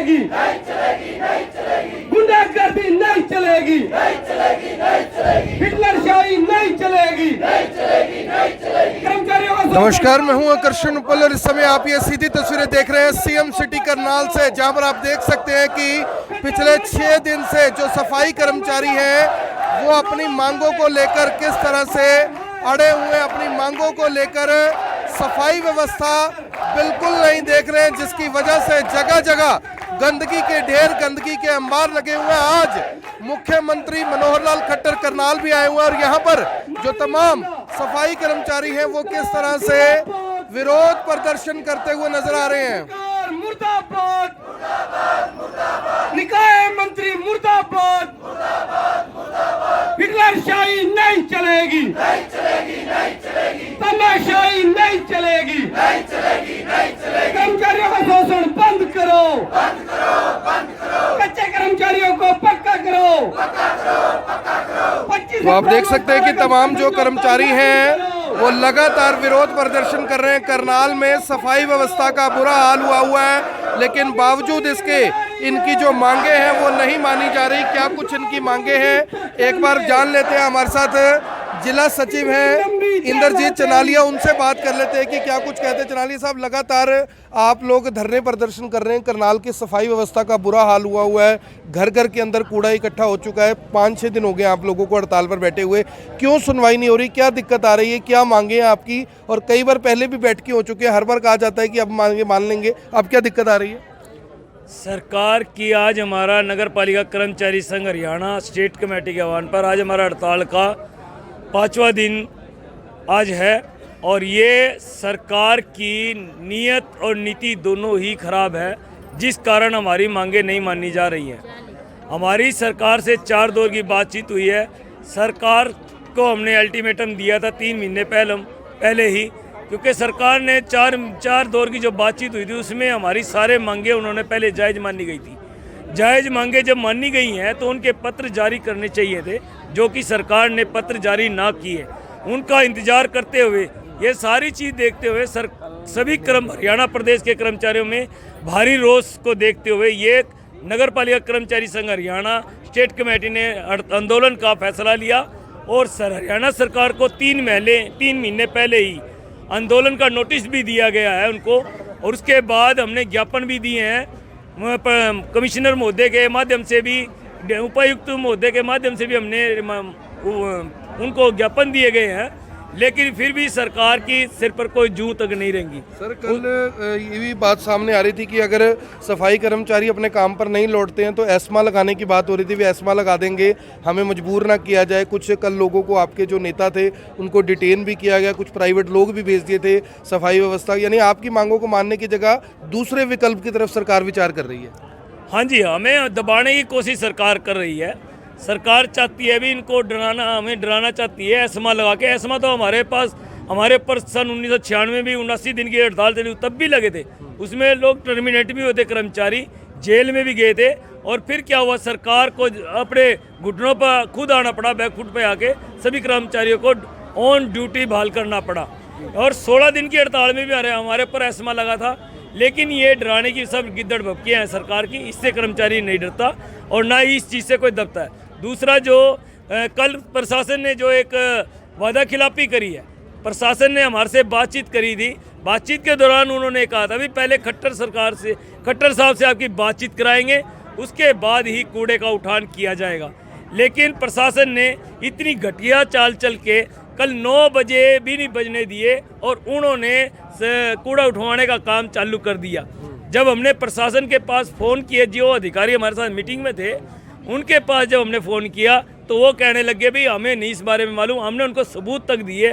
चलेगी, गुंडागर्दी नहीं चलेगी, हिटलरशाही नहीं चलेगी। कर्मचारियों का नमस्कार, मैं हूं आकर्षण उपल और इस समय आप ये सीधी तस्वीरें देख रहे हैं सीएम सिटी करनाल से, जहां पर आप देख सकते हैं कि पिछले 6 दिन से जो सफाई कर्मचारी हैं वो अपनी मांगों को लेकर किस तरह से अड़े हुए, अपनी मांगों को लेकर सफाई व्यवस्था बिल्कुल नहीं देख रहे हैं, जिसकी वजह से जगह जगह गंदगी के ढेर, गंदगी के अंबार लगे हुए हैं। आज मुख्यमंत्री मनोहर लाल खट्टर करनाल भी आए हुए हैं और यहाँ पर जो तमाम सफाई कर्मचारी हैं वो किस तरह से विरोध प्रदर्शन करते हुए नजर आ रहे हैं। मुर्दाबाद, निकाय मंत्री मुर्दाबाद, हिटलरशाही नहीं चलेगी, तमाशाही नहीं चलेगी, कर्मचारियों का शोषण बंद करो, कच्चे कर्मचारियों को पक्का करो। तो आप देख सकते हैं कि तमाम जो कर्मचारी हैं वो लगातार विरोध प्रदर्शन कर रहे हैं। करनाल में सफाई व्यवस्था का बुरा हाल हुआ है, लेकिन बावजूद इसके इनकी जो मांगे हैं वो नहीं मानी जा रही। क्या कुछ इनकी मांगे हैं, एक बार जान लेते हैं। हमारे साथ जिला सचिव हैं इंद्रजीत चनालिया, उनसे बात कर लेते हैं कि क्या कुछ कहते हैं। चनालिया साहब, लगातार आप लोग धरने प्रदर्शन कर रहे हैं, करनाल की सफाई व्यवस्था का बुरा हाल हुआ है, घर घर के अंदर कूड़ा इकट्ठा हो चुका है। 5-6 दिन हो गए आप लोगों को हड़ताल पर बैठे हुए, क्यों सुनवाई नहीं हो रही, क्या दिक्कत आ रही है, क्या मांगे हैं आपकी? और कई बार पहले भी बैठकें हो चुकी है, हर बार कहा जाता है कि अब मांगे मान लेंगे, अब क्या दिक्कत आ रही है? सरकार की आज हमारा नगर पालिका कर्मचारी संघ हरियाणा स्टेट कमेटी के आह्वान पर आज हमारा हड़ताल का 5वां दिन आज है और ये सरकार की नीयत और नीति दोनों ही खराब है, जिस कारण हमारी मांगे नहीं मानी जा रही हैं। हमारी सरकार से 4 दौर की बातचीत हुई है। सरकार को हमने अल्टीमेटम दिया था 3 महीने पहले ही, क्योंकि सरकार ने चार दौर की जो बातचीत हुई थी उसमें हमारी सारे मांगे उन्होंने पहले जायज़ मानी गई थी। जायज़ मांगे जब मानी गई हैं तो उनके पत्र जारी करने चाहिए थे, जो कि सरकार ने पत्र जारी ना किए। उनका इंतजार करते हुए, ये सारी चीज़ देखते हुए सभी हरियाणा प्रदेश के कर्मचारियों में भारी रोष को देखते हुए ये नगर पालिका कर्मचारी संघ हरियाणा स्टेट कमेटी ने आंदोलन का फैसला लिया और हरियाणा सरकार को 3 महीने पहले ही आंदोलन का नोटिस भी दिया गया है उनको। और उसके बाद हमने ज्ञापन भी दिए हैं कमिश्नर महोदय के माध्यम से भी, उपायुक्त महोदय के माध्यम से भी हमने उनको ज्ञापन दिए गए हैं, लेकिन फिर भी सरकार की सिर पर कोई जूं तक नहीं रहेंगी। सर, कल ये भी बात सामने आ रही थी कि अगर सफाई कर्मचारी अपने काम पर नहीं लौटते हैं तो एस्मा लगाने की बात हो रही थी, वे एस्मा लगा देंगे, हमें मजबूर ना किया जाए। कुछ कल लोगों को, आपके जो नेता थे उनको डिटेन भी किया गया, कुछ प्राइवेट लोग भी भेज दिए थे सफाई व्यवस्था, यानी आपकी मांगों को मानने की जगह दूसरे विकल्प की तरफ सरकार विचार कर रही है। हाँ जी, हमें दबाने की कोशिश सरकार कर रही है। सरकार चाहती है भी इनको डराना, हमें डराना चाहती है एस्मा लगा के। एस्मा तो हमारे ऊपर सन 1996 में भी 79 दिन की हड़ताल चली, तब भी लगे थे। उसमें लोग टर्मिनेट भी होते, कर्मचारी जेल में भी गए थे। और फिर क्या हुआ, सरकार को अपने घुटनों पर खुद आना पड़ा, बैकफुट पे आके सभी कर्मचारियों को ऑन ड्यूटी बहाल करना पड़ा। और 16 दिन की हड़ताल में भी हमारे ऊपर एस्मा लगा था, लेकिन ये डराने की सब गिद्दड़ भपकियाँ हैं सरकार की। इससे कर्मचारी नहीं डरता और ना ही इस चीज़ से कोई दबता है। दूसरा, जो कल प्रशासन ने जो एक वादा खिलाफी करी है, प्रशासन ने हमारे से बातचीत करी थी। बातचीत के दौरान उन्होंने कहा था भी पहले खट्टर साहब से आपकी बातचीत कराएंगे, उसके बाद ही कूड़े का उठान किया जाएगा। लेकिन प्रशासन ने इतनी घटिया चाल चल के कल 9 बजे भी नहीं बजने दिए और उन्होंने कूड़ा उठवाने का काम चालू कर दिया। जब हमने प्रशासन के पास फ़ोन किया, जो अधिकारी हमारे साथ मीटिंग में थे, उनके पास जब हमने फ़ोन किया तो वो कहने लगे भी हमें नहीं इस बारे में मालूम। हमने उनको सबूत तक दिए।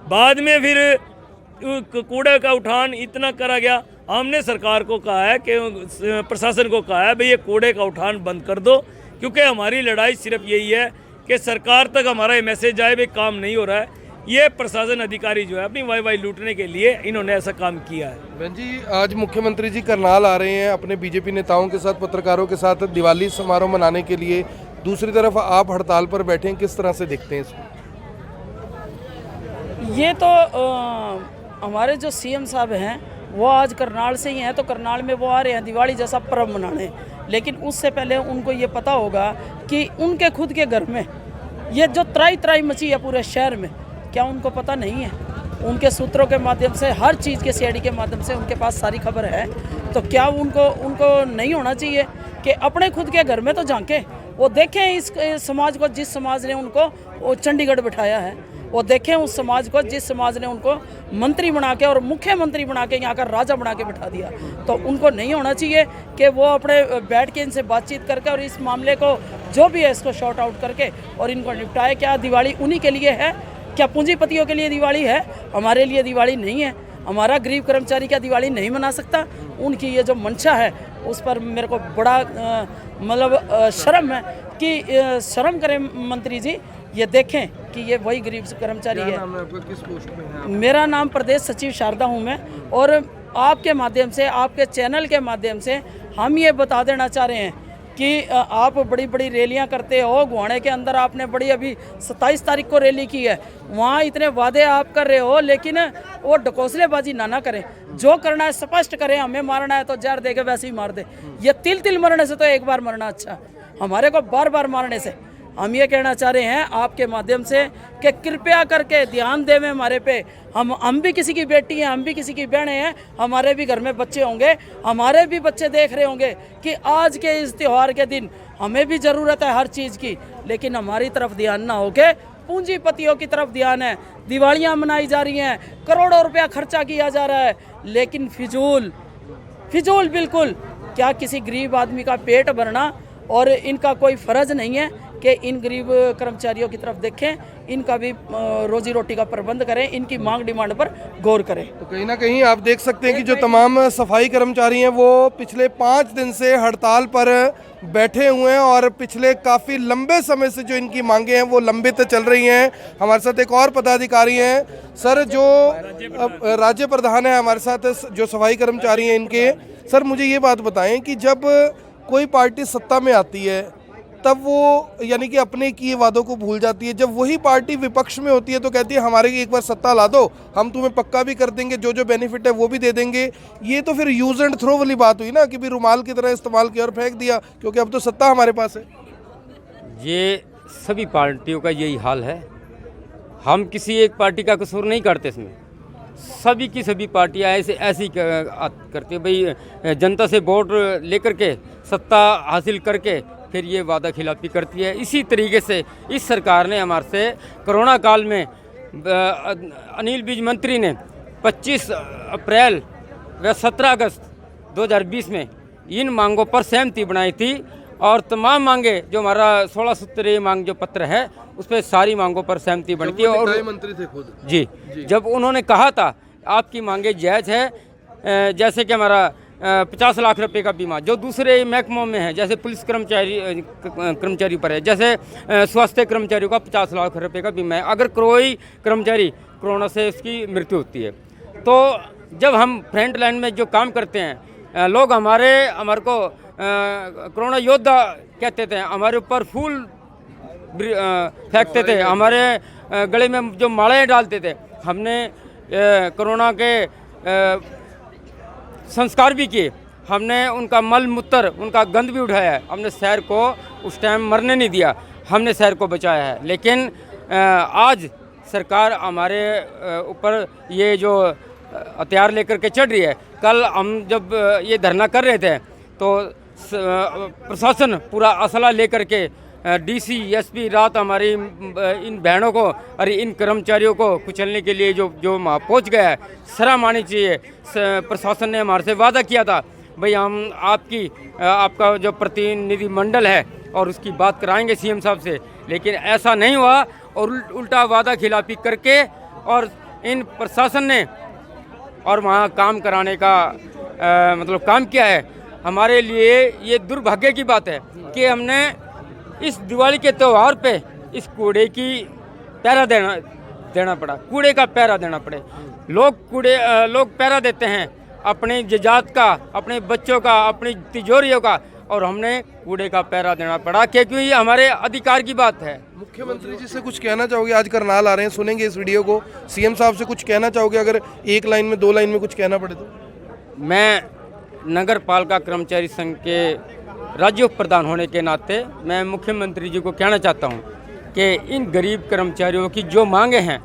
बाद में फिर कूड़े का उठान इतना करा गया, हमने सरकार को कहा है कि प्रशासन को कहा है भाई ये कूड़े का उठान बंद कर दो, क्योंकि हमारी लड़ाई सिर्फ यही है कि सरकार तक हमारा ये मैसेज आए भाई काम नहीं हो रहा है। ये प्रशासन अधिकारी जो है अपनी वाई लूटने के लिए इन्होंने ऐसा काम किया है। बहन जी, आज मुख्यमंत्री जी करनाल आ रहे हैं अपने बीजेपी नेताओं के साथ, पत्रकारों के साथ दिवाली समारोह मनाने के लिए। दूसरी तरफ आप हड़ताल पर बैठे हैं, किस तरह से देखते हैं इसको? ये तो हमारे जो सीएम साहब हैं वो आज करनाल से ही हैं, तो करनाल में वो आ रहे हैं दिवाली जैसा पर्व मनाने, लेकिन उससे पहले उनको ये पता होगा कि उनके खुद के घर में ये जो त्राई त्राई मची है पूरे शहर में, क्या उनको पता नहीं है? उनके सूत्रों के माध्यम से, हर चीज़ के सीआईडी के माध्यम से उनके पास सारी खबर है। तो क्या उनको नहीं होना चाहिए कि अपने खुद के घर में तो झांके, वो देखें इस समाज को, जिस समाज ने उनको वो चंडीगढ़ बिठाया है, वो देखें उस समाज को जिस समाज ने उनको मंत्री बना के और मुख्यमंत्री बना के यहाँ का राजा बना के बिठा दिया। तो उनको नहीं होना चाहिए कि वो अपने बैठ के इनसे बातचीत करके और इस मामले को जो भी है इसको शॉर्ट आउट करके और इनको निपटाए। क्या दिवाली उन्हीं के लिए है? क्या पूंजीपतियों के लिए दिवाली है? हमारे लिए दिवाली नहीं है। हमारा गरीब कर्मचारी क्या दिवाली नहीं मना सकता? उनकी ये जो मंशा है उस पर मेरे को बड़ा मतलब शर्म है कि शर्म करें मंत्री जी, ये देखें कि ये वही गरीब कर्मचारी है। किस पोस्ट में है? मेरा नाम प्रदेश सचिव शारदा हूँ मैं, और आपके माध्यम से, आपके चैनल के माध्यम से हम ये बता देना चाह रहे हैं कि आप बड़ी बड़ी रैलियां करते हो। गुहाने के अंदर आपने बड़ी अभी 27 तारीख को रैली की है, वहाँ इतने वादे आप कर रहे हो, लेकिन वो ढकोसलेबाजी ना करें। जो करना है स्पष्ट करें। हमें मारना है तो जहर दे के वैसे ही मार दे। ये तिल मरने से तो एक बार मरना अच्छा, हमारे को बार बार मारने से। हम ये कहना चाह रहे हैं आपके माध्यम से कि कृपया करके ध्यान देवें हमारे पे। हम भी किसी की बेटी हैं, हम भी किसी की बहनें हैं, हमारे भी घर में बच्चे होंगे, हमारे भी बच्चे देख रहे होंगे कि आज के इस त्यौहार के दिन हमें भी ज़रूरत है हर चीज़ की, लेकिन हमारी तरफ ध्यान ना होके पूंजीपतियों की तरफ ध्यान है। दिवालियाँ मनाई जा रही हैं, करोड़ों रुपया खर्चा किया जा रहा है, लेकिन फिजूल बिल्कुल। क्या किसी गरीब आदमी का पेट भरना और इनका कोई फ़र्ज़ नहीं है कि इन गरीब कर्मचारियों की तरफ देखें, इनका भी रोजी रोटी का प्रबंध करें, इनकी मांग डिमांड पर गौर करें। तो कहीं ना कहीं आप देख सकते हैं कि जो तमाम सफाई कर्मचारी हैं वो पिछले 5 दिन से हड़ताल पर बैठे हुए हैं और पिछले काफ़ी लंबे समय से जो इनकी मांगे हैं वो लंबित चल रही हैं। हमारे साथ एक और पदाधिकारी हैं सर, जो राज्य प्रधान है हमारे साथ, जो सफाई कर्मचारी हैं इनके। सर मुझे ये बात बताएं कि जब कोई पार्टी सत्ता में आती है तब वो यानी कि अपने किए वादों को भूल जाती है, जब वही पार्टी विपक्ष में होती है तो कहती है हमारे एक बार सत्ता ला दो, हम तुम्हें पक्का भी कर देंगे, जो जो बेनिफिट है वो भी दे देंगे। ये तो फिर यूज एंड थ्रो वाली बात हुई ना, कि भी रुमाल की तरह इस्तेमाल किया और फेंक दिया, क्योंकि अब तो सत्ता हमारे पास है। ये सभी पार्टियों का यही हाल है। हम किसी एक पार्टी का कसूर नहीं करते इसमें, सभी की सभी पार्टियां ऐसी करती है। भाई जनता से वोट लेकर के सत्ता हासिल करके फिर ये वादा खिलाफी करती है। इसी तरीके से इस सरकार ने हमारे से कोरोना काल में अनिल विज मंत्री ने 25 अप्रैल व 17 अगस्त 2020 में इन मांगों पर सहमति बनाई थी, और तमाम मांगे जो हमारा 16 सूत्रीय मांग जो पत्र है उस पर सारी मांगों पर सहमति बनती है। और मंत्री थे खुद जी, जब उन्होंने कहा था आपकी मांगे जायज़ है, जैसे कि हमारा 50 लाख रुपए का बीमा जो दूसरे महकमों में है, जैसे पुलिस कर्मचारी पर है, जैसे स्वास्थ्य कर्मचारियों का 50 लाख रुपए का बीमा है। अगर कोई कर्मचारी कोरोना से उसकी मृत्यु होती है, तो जब हम फ्रंट लाइन में जो काम करते हैं, लोग हमारे को कोरोना योद्धा कहते थे, हमारे ऊपर फूल फेंकते थे, हमारे गले में जो मालाएं डालते थे। हमने कोरोना के संस्कार भी किए, हमने उनका मल मूत्र, उनका गंद भी उठाया है। हमने शहर को उस टाइम मरने नहीं दिया, हमने शहर को बचाया है। लेकिन आज सरकार हमारे ऊपर ये जो हथियार लेकर के चढ़ रही है। कल हम जब ये धरना कर रहे थे तो प्रशासन पूरा असला लेकर के डीसी एसपी रात हमारी इन बहनों को और इन कर्मचारियों को कुचलने के लिए जो वहाँ पहुँच गया है, शर्म आनी चाहिए। प्रशासन ने हमारे से वादा किया था भाई हम आपका जो प्रतिनिधि मंडल है और उसकी बात कराएंगे सीएम साहब से, लेकिन ऐसा नहीं हुआ और उल्टा वादा खिलाफी करके और इन प्रशासन ने और वहाँ काम कराने का मतलब काम किया है। हमारे लिए ये दुर्भाग्य की बात है कि हमने इस दिवाली के त्यौहार पे इस कूड़े की पहरा देना पड़ा, कूड़े का पहरा देना पड़े। लोग पहरा देते हैं अपने जजात का, अपने बच्चों का, अपनी तिजोरियों का, और हमने कूड़े का पहरा देना पड़ा क्योंकि ये हमारे अधिकार की बात है। मुख्यमंत्री जी से कुछ कहना चाहोगे? आज करनाल आ रहे हैं, सुनेंगे इस वीडियो को, सीएम साहब से कुछ कहना चाहोगे? अगर एक लाइन में, 2 लाइन में कुछ कहना पड़े तो। मैं नगर पालिका कर्मचारी संघ के राज्य उप प्रधान होने के नाते मैं मुख्यमंत्री जी को कहना चाहता हूं कि इन गरीब कर्मचारियों की जो मांगे हैं,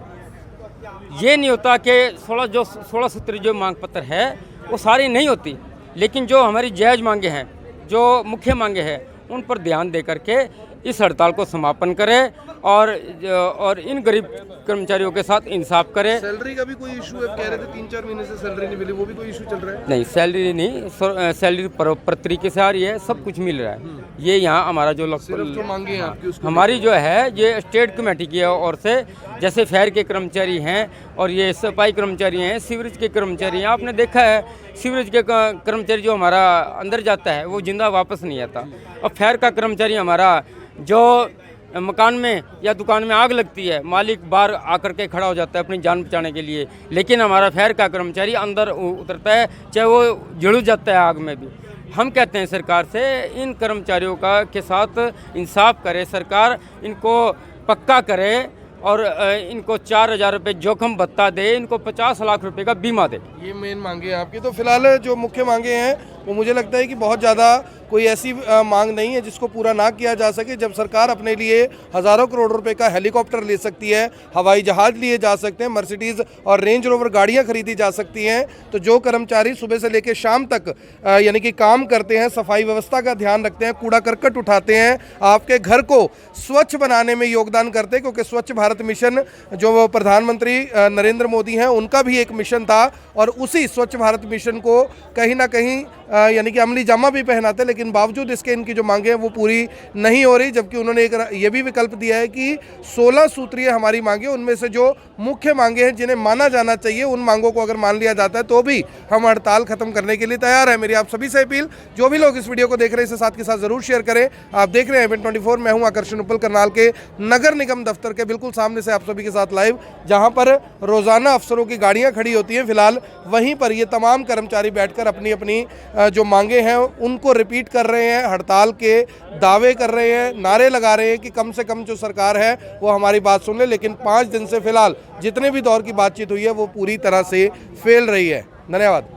ये नहीं होता कि 16 सूत्री जो मांग पत्र है वो सारी नहीं होती, लेकिन जो हमारी जायज़ मांगे हैं, जो मुख्य मांगे हैं, उन पर ध्यान दे करके इस हड़ताल को समापन करें और इन गरीब कर्मचारियों के साथ इंसाफ करें। सैलरी का भी कोई इशू है, कह रहे थे 3-4 महीने से सैलरी नहीं मिली, वो भी कोई इशू चल रहा है? नहीं, सैलरी नहीं, सैलरी प्रॉपर तरीके से आ रही है, सब कुछ मिल रहा है। ये यहाँ हमारा जो सिर्फ जो मांगे हैं आपकी उसको हमारी जो है ये स्टेट कमेटी की ओर से, जैसे फायर के कर्मचारी हैं और ये सफाई कर्मचारी हैं, सीवरेज के कर्मचारी हैं। आपने देखा है सीवरेज के कर्मचारी जो हमारा अंदर जाता है वो जिंदा वापस नहीं आता, और फायर का कर्मचारी हमारा जो मकान में या दुकान में आग लगती है, मालिक बाहर आकर के खड़ा हो जाता है अपनी जान बचाने के लिए, लेकिन हमारा फायर का कर्मचारी अंदर उतरता है, चाहे वो जड़ जाता है आग में भी। हम कहते हैं सरकार से इन कर्मचारियों का के साथ इंसाफ करे, सरकार इनको पक्का करे और इनको 4,000 रुपये जोखम भत्ता दे, इनको 50 लाख रुपए का बीमा दे। ये मेन मांगे हैं आपकी। तो फिलहाल जो मुख्य मांगे हैं वो मुझे लगता है कि बहुत ज़्यादा कोई ऐसी मांग नहीं है जिसको पूरा ना किया जा सके। जब सरकार अपने लिए हज़ारों करोड़ रुपए का हेलीकॉप्टर ले सकती है, हवाई जहाज़ लिए जा सकते हैं, मर्सिडीज़ और रेंज रोवर गाड़ियां खरीदी जा सकती हैं, तो जो कर्मचारी सुबह से लेकर शाम तक यानी कि काम करते हैं, सफाई व्यवस्था का ध्यान रखते हैं, कूड़ा करकट उठाते हैं, आपके घर को स्वच्छ बनाने में योगदान करते हैं, क्योंकि स्वच्छ भारत मिशन जो प्रधानमंत्री नरेंद्र मोदी हैं उनका भी एक मिशन था, और उसी स्वच्छ भारत मिशन को कहीं ना कहीं यानी कि अमली जामा भी पहनाते, लेकिन बावजूद इसके इनकी जो मांगे हैं वो पूरी नहीं हो रही। जबकि उन्होंने एक ये भी विकल्प दिया है कि 16 सूत्रीय हमारी मांगे, उनमें से जो मुख्य मांगे हैं जिन्हें माना जाना चाहिए, उन मांगों को अगर मान लिया जाता है तो भी हम हड़ताल खत्म करने के लिए तैयार है। मेरी आप सभी से अपील, जो भी लोग इस वीडियो को देख रहे हैं इसे साथ के साथ जरूर शेयर करें। आप देख रहे हैं इवेंट 24, मैं हूं आकर्षण उपल, करनाल के नगर निगम दफ्तर के बिल्कुल सामने से आप सभी के साथ लाइव, जहां पर रोजाना अफसरों की गाड़ियां खड़ी होती हैं। फिलहाल वहीं पर ये तमाम कर्मचारी बैठकर अपनी अपनी जो मांगे हैं उनको रिपीट कर रहे हैं, हड़ताल के दावे कर रहे हैं, नारे लगा रहे हैं कि कम से कम जो सरकार है वो हमारी बात सुन ले। लेकिन 5 दिन से फिलहाल जितने भी दौर की बातचीत हुई है वो पूरी तरह से फेल रही है। धन्यवाद।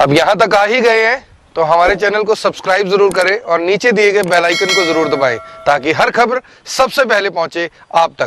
अब यहाँ तक आ ही गए हैं तो हमारे चैनल को सब्सक्राइब जरूर करें और नीचे दिए गए बेल आइकन को जरूर दबाएं, ताकि हर खबर सबसे पहले पहुंचे आप तक।